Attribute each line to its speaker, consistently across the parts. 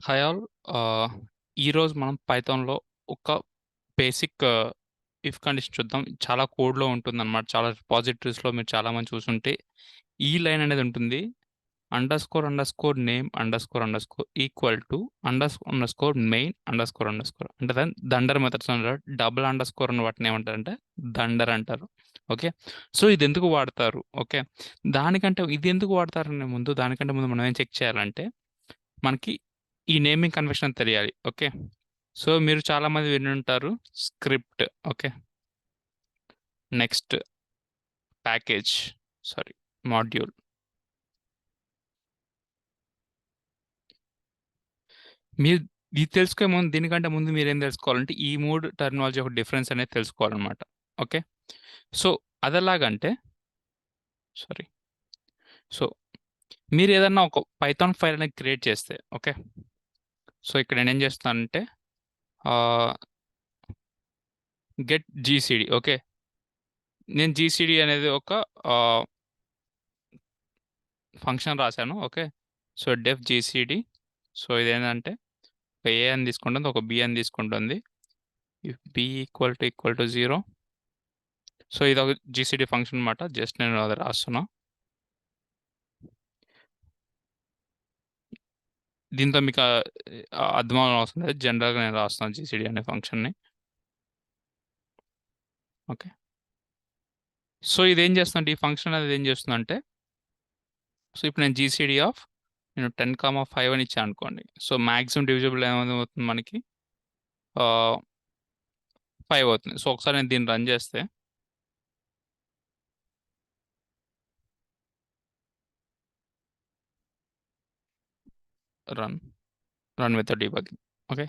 Speaker 1: Hi all. ఈరోజు మనం పైథాన్‌లో ఒక బేసిక్ ఇఫ్ కండిషన్ చూద్దాం. చాలా కోడ్‌లో ఉంటుందన్నమాట. చాలా రిపాజిటరీస్‌లో మీరు చాలామంది చూసుంటే ఈ లైన్ అనేది ఉంటుంది. Underscore underscore name underscore underscore equal to underscore underscore main underscore underscore అంటే దాన్ని దండర్ మెథడ్స్ అంటారు. డబుల్ అండర్‌స్కోర్ అని వాటిని ఏమంటారంటే దండర్ అంటారు. ఓకే. సో ఇది ఎందుకు వాడతారు? ఓకే. దానికంటే ఇది ఎందుకు వాడతారనే ముందు దానికంటే ముందు మనం ఏం చెక్ చేయాలంటే మనకి ఈ నేమింగ్ కన్వెన్షన్ తెలియాలి. ఓకే. సో మీరు చాలా మంది వినుంటారు script. Okay. Next package, sorry, module. మీరు ఇది తెలుసుకునే ముందు దీనికంటే ముందు మీరు ఏం తెలుసుకోవాలంటే ఈ మూడు టర్మినాలజీ ఒక డిఫరెన్స్ అనేది తెలుసుకోవాలన్నమాట. ఓకే. సో అదెలాగంటే సారీ సో మీరు ఏదన్నా ఒక పైథాన్ ఫైల్ అనేది క్రియేట్ చేస్తే ఓకే. సో ఇక్కడ నేను ఏం చేస్తున్నానంటే గెట్ జీసీడీ. ఓకే. నేను జీసీడీ అనేది ఒక ఫంక్షన్ రాశాను. Okay. So def GCD. So ఇదేంటంటే ఒక ఏ అని తీసుకుంటుంది, ఒక బి అని తీసుకుంటుంది. If B equal to 0. So ఇది ఒక జీసీడీ ఫంక్షన్ అనమాట. జస్ట్ నేను అది రాస్తున్నా. దీంతో మీకు అర్థం అవసరం లేదు. జనరల్గా నేను రాస్తున్నాను జీసీడీ అనే ఫంక్షన్ని. ఓకే. సో ఇది ఏం చేస్తుందంటే ఈ ఫంక్షన్ అనేది ఏం చేస్తుందంటే సో ఇప్పుడు నేను జీసీడీ ఆఫ్ నేను 10,5 అని ఇచ్చాను అనుకోండి. సో మ్యాక్సిమం డివిజిబుల్ ఏమవుతుంది మనకి 5 అవుతుంది. సో ఒకసారి నేను దీన్ని రన్ చేస్తే run run with debugging. Okay.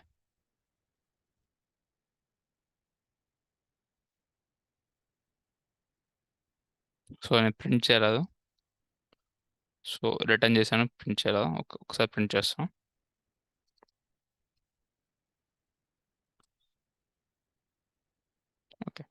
Speaker 1: So నేను ప్రింట్ చేయలేదు. సో రిటర్న్ చేశాను, ప్రింట్ చేయలేదు. ఒకసారి ప్రింట్ చేస్తాను. ఓకే.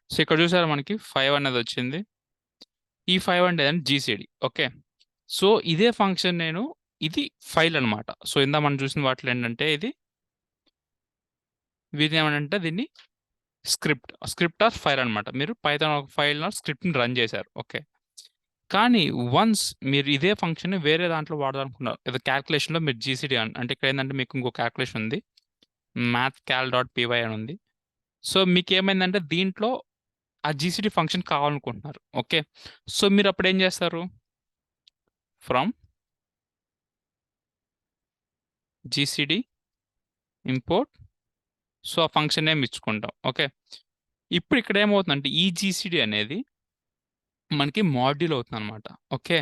Speaker 1: సో ఇక్కడ చూసారా మనకి 5 అనేది వచ్చింది. ఈ 5 అంటే జీసీడీ. ఓకే. సో ఇదే ఫంక్షన్ నేను ఇది ఫైల్ అన్నమాట. సో ఇందా మనం చూసిన వాటిలో ఏంటంటే వీటిని ఏమంటే దీన్ని స్క్రిప్ట్ ఆర్ ఫైల్ అన్నమాట. మీరు పైథాన్ ఒక ఫైల్ స్క్రిప్ట్ని రన్ చేశారు. ఓకే. కానీ వన్స్ మీరు ఇదే ఫంక్షన్ వేరే దాంట్లో వాడాలనుకున్నారు, ఏదో క్యాల్కులేషన్లో మీరు జీసీడీ అంటే ఇక్కడ ఏంటంటే మీకు ఇంకో క్యాల్కులేషన్ ఉంది, మ్యాథ్ క్యాల్ డాట్ పీవై అని ఉంది. సో మీకు ఏమైందంటే దీంట్లో ఆ జీసీడీ ఫంక్షన్ కావాలనుకుంటున్నారు. ఓకే. సో మీరు అప్పుడు ఏం చేస్తారు? From GCD import. సో ఆ ఫంక్షన్ నేమ్ ఇచ్చుకుంటాం. ఓకే. ఇప్పుడు ఇక్కడ ఏమవుతుందంటే ఈ జీసీడీ అనేది మనకి మాడ్యూల్ అవుతుంది అనమాట. ఓకే.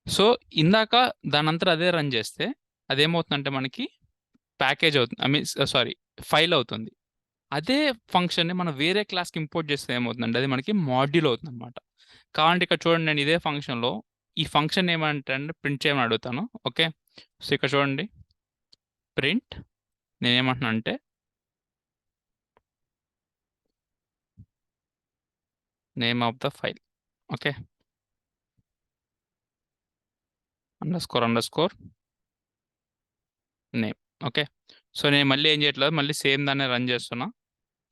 Speaker 1: సో ఇందాక దానంతా అదే రన్ చేస్తే అదేమవుతుందంటే మనకి ప్యాకేజ్ అవుతుంది, ఐ మీన్ సారీ, ఫైల్ అవుతుంది. అదే ఫంక్షన్ని మనం వేరే క్లాస్కి ఇంపోర్ట్ చేస్తే ఏమవుతుందంటే అది మనకి మాడ్యూల్ అవుతుంది అనమాట. కావాలంటే ఇక్కడ చూడండి, నేను ఇదే ఫంక్షన్లో ఈ ఫంక్షన్ ఏమంటే ప్రింట్ చేయమని అడుగుతాను. ఓకే. సో ఇక్కడ చూడండి, ప్రింట్ నేనేమంటున్నా అంటే name of the file. Okay. Underscore name. Okay. So నేను మళ్ళీ ఏం చేయట్లేదు, మళ్ళీ సేమ్ దాన్ని రన్ చేస్తున్నా.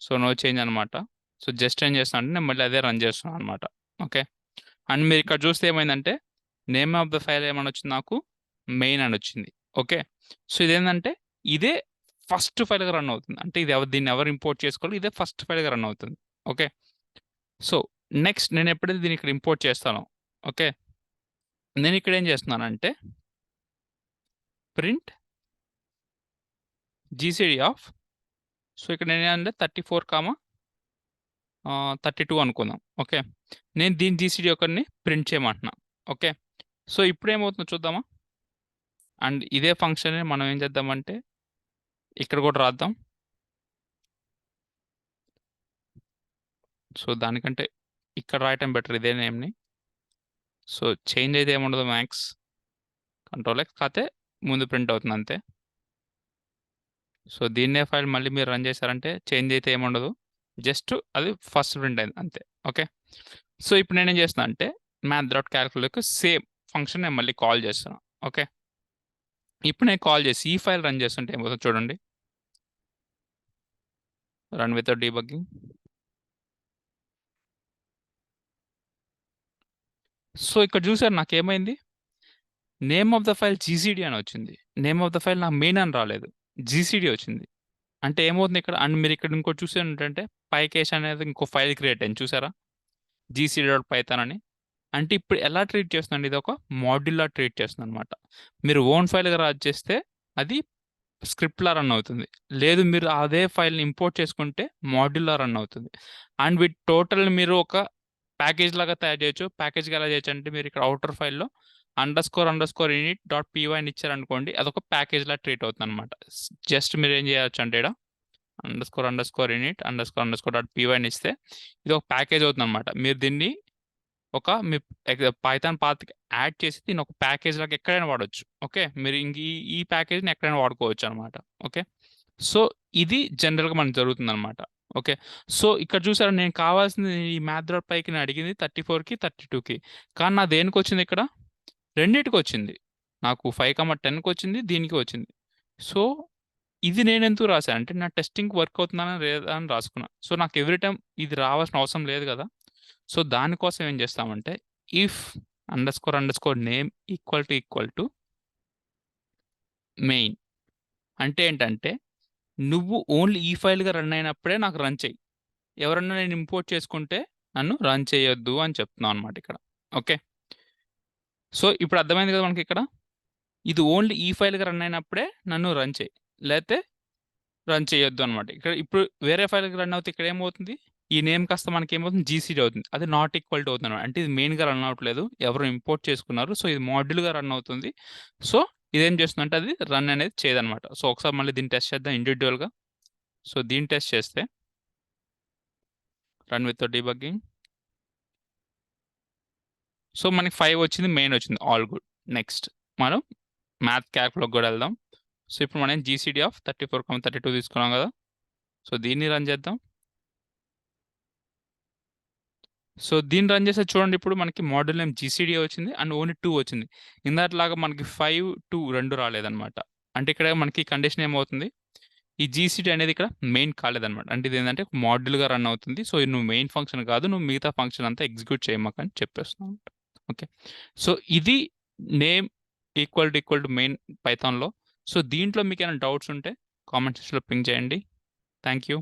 Speaker 1: సో నో చేంజ్ అనమాట. సో జస్ట్ ఏం చేస్తున్నా అంటే నేను మళ్ళీ అదే రన్ చేస్తున్నాను అనమాట. ఓకే. అండ్ మీరు ఇక్కడ చూస్తే ఏమైందంటే నేమ్ ఆఫ్ ద ఫైల్ ఏమని వచ్చింది నాకు, మెయిన్ అని వచ్చింది. ఓకే. సో ఇదేంటంటే ఇదే ఫస్ట్ ఫైల్గా రన్ అవుతుంది. అంటే ఇది దీన్ని ఎవరు ఇంపోర్ట్ చేసుకోవాలి, ఇదే ఫస్ట్ ఫైల్గా రన్ అవుతుంది. ఓకే. సో నెక్స్ట్ నేను ఎప్పుడైతే దీన్ని ఇక్కడ ఇంపోర్ట్ చేస్తానో, ఓకే, నేను ఇక్కడ ఏం చేస్తున్నానంటే ప్రింట్ జీసీడీ ఆఫ్. సో ఇక్కడ నేను ఏంటంటే 34,32 అనుకుందాం. ఓకే. నేను దీని జీసీడీ ఒకరిని ప్రింట్ చేయమంటున్నా. ఓకే. సో ఇప్పుడు ఏమవుతుందో చూద్దామా. అండ్ ఇదే ఫంక్షన్ మనం ఏం చేద్దామంటే ఇక్కడ కూడా రాద్దాం. సో దానికంటే ఇక్కడ రాయటం బెటర్ ఇదే నేమ్ని. సో చేంజ్ అయితే ఏముండదు, మ్యాక్స్ కంట్రోల్ ఎక్స్ కాతే ముందు ప్రింట్ అవుతుంది అంతే. సో దీన్నే ఫైల్ మళ్ళీ మీరు రన్ చేశారంటే చేంజ్ అయితే ఏముండదు. జస్ట్ అది ఫస్ట్ ప్రింట్ అయింది అంతే. ఓకే. సో ఇప్పుడు నేనేం చేస్తున్నా అంటే మ్యాథ్ డాట్ క్యాల్కులేటర్కి సేమ్ ఫంక్షన్ నేను మళ్ళీ కాల్ చేస్తున్నా. ఓకే. ఇప్పుడు నేను కాల్ చేసి ఈ ఫైల్ రన్ చేస్తుంటే ఏమవుతుందో చూడండి. Run without debugging. సో ఇక్కడ చూసారు నాకేమైంది, name of the file GCD అని వచ్చింది. నేమ్ ఆఫ్ ద ఫైల్ నాకు మెయిన్ అని రాలేదు, జీసీడీ వచ్చింది. అంటే ఏమవుతుంది ఇక్కడ, అండ్ మీరు ఇక్కడ ఇంకోటి చూసే ఏంటంటే పైకేష్ అనేది ఇంకో ఫైల్ క్రియేట్ అయింది చూసారా, జీసీడీ డాట్ పైథాన్ అని. అంటే ఇప్పుడు ఎలా ట్రీట్ చేస్తుందండి, ఇది ఒక మాడ్యులా ట్రీట్ చేస్తుంది అనమాట. మీరు ఓన్ ఫైల్గా రాజ్ చేస్తే అది స్క్రిప్ట్లా రన్ అవుతుంది. లేదు మీరు అదే ఫైల్ని ఇంపోర్ట్ చేసుకుంటే మాడ్యులా రన్ అవుతుంది. అండ్ వీటి టోటల్ మీరు ఒక ప్యాకేజ్ లాగా తయారు చేయొచ్చు. ప్యాకేజ్గా ఎలా చేయొచ్చు అంటే మీరు ఇక్కడ అవుటర్ ఫైల్లో __init డాట్ py అని ఇచ్చారనుకోండి, అదొక ప్యాకేజ్ లా ట్రీట్ అవుతుంది అనమాట. జస్ట్ మీరు ఏం చేయొచ్చు అంటే ఇక్కడ __init డాట్ py అని ఇస్తే ఇది ఒక ప్యాకేజ్ అవుతుంది అనమాట. మీరు దీన్ని ఒక మీ పైథాన్ పాత్కి యాడ్ చేసి దీన్ని ఒక ప్యాకేజ్ లాగా ఎక్కడైనా వాడొచ్చు. ఓకే. మీరు ఇంక ఈ ప్యాకేజ్ని ఎక్కడైనా వాడుకోవచ్చు అనమాట. ఓకే. సో ఇది జనరల్గా మనకు జరుగుతుంది అనమాట. ఓకే. సో ఇక్కడ చూసారా, నేను కావాల్సింది ఈ మ్యాథ్ డాట్ పైకి నేను అడిగింది 34కి 32కి, కానీ నా దేనికి వచ్చింది ఇక్కడ, రెండింటికి వచ్చింది. నాకు 5,10కి వచ్చింది, దీనికి వచ్చింది. సో ఇది నేను ఎందుకు రాశాను అంటే నా టెస్టింగ్ వర్క్ అవుతుందని లేదా అని రాసుకున్నా. సో నాకు ఎవ్రీ టైం ఇది రావాల్సిన అవసరం లేదు కదా. సో దానికోసం ఏం చేస్తామంటే if __name equal to main. అంటే ఏంటంటే నువ్వు ఓన్లీ ఈ ఫైల్గా రన్ అయినప్పుడే నాకు రన్ చేయి, ఎవరన్నా నేను ఇంపోర్ట్ చేసుకుంటే నన్ను రన్ చేయొద్దు అని చెప్తున్నాను అనమాట ఇక్కడ. ఓకే. సో ఇప్పుడు అర్థమైంది కదా మనకి ఇక్కడ, ఇది ఓన్లీ ఈ ఫైల్గా రన్ అయినప్పుడే నన్ను రన్ చేయి, లేకపోతే రన్ చేయొద్దు అనమాట. ఇక్కడ ఇప్పుడు వేరే ఫైల్కి రన్ అవుతే ఇక్కడ ఏమవుతుంది, ఈ నేమ్ కాస్త మనకి ఏమవుతుంది, జీసీడీ అవుతుంది. అది నాట్ ఈక్వల్ టు అవుతుంది అనమాట. అంటే ఇది మెయిన్గా రన్ అవ్వట్లేదు, ఎవరు ఇంపోర్ట్ చేసుకున్నారు. సో ఇది మాడ్యూల్గా రన్ అవుతుంది. సో ఇదేం చేస్తుందంటే అది రన్ అనేది చేయదనమాట. సో ఒకసారి మళ్ళీ దీన్ని టెస్ట్ చేద్దాం ఇండివిజువల్గా. సో దీన్ని టెస్ట్ చేస్తే రన్ విత్ డీబగ్గింగ్. సో మనకి 5 వచ్చింది, మెయిన్ వచ్చింది, ఆల్ గుడ్. నెక్స్ట్ మనం మ్యాథ్ క్యాల్కులోకి కూడా వెళ్దాం. సో ఇప్పుడు మనం జీసీడీ ఆఫ్ 34,32 తీసుకున్నాం కదా. సో దీన్ని రన్ చేద్దాం. సో దీన్ని రన్ చేస్తే చూడండి, ఇప్పుడు మనకి మోడల్ నేమ్ జీసీడీ వచ్చింది అండ్ ఓన్లీ 2 వచ్చింది. ఇందాట్లాగా మనకి 5, 2 రెండు రాలేదనమాట. అంటే ఇక్కడ మనకి కండిషన్ ఏమవుతుంది, ఈ జీసీడీ అనేది ఇక్కడ మెయిన్ కాలేదనమాట. అంటే ఇది ఏంటంటే మాడ్యూల్గా రన్ అవుతుంది. సో ఇది నువ్వు మెయిన్ ఫంక్షన్ కాదు, నువ్వు మిగతా ఫంక్షన్ అంతా ఎగ్జిక్యూట్ చేయమాకని చెప్పేస్తున్నావు. ఓకే. సో ఇది నేమ్ ఈక్వల్ టు మెయిన్ పైథాన్లో. సో దీంట్లో మీకు ఏమైనా డౌట్స్ ఉంటే కామెంట్ సెక్షన్లో పింగ్ చేయండి. Thank you.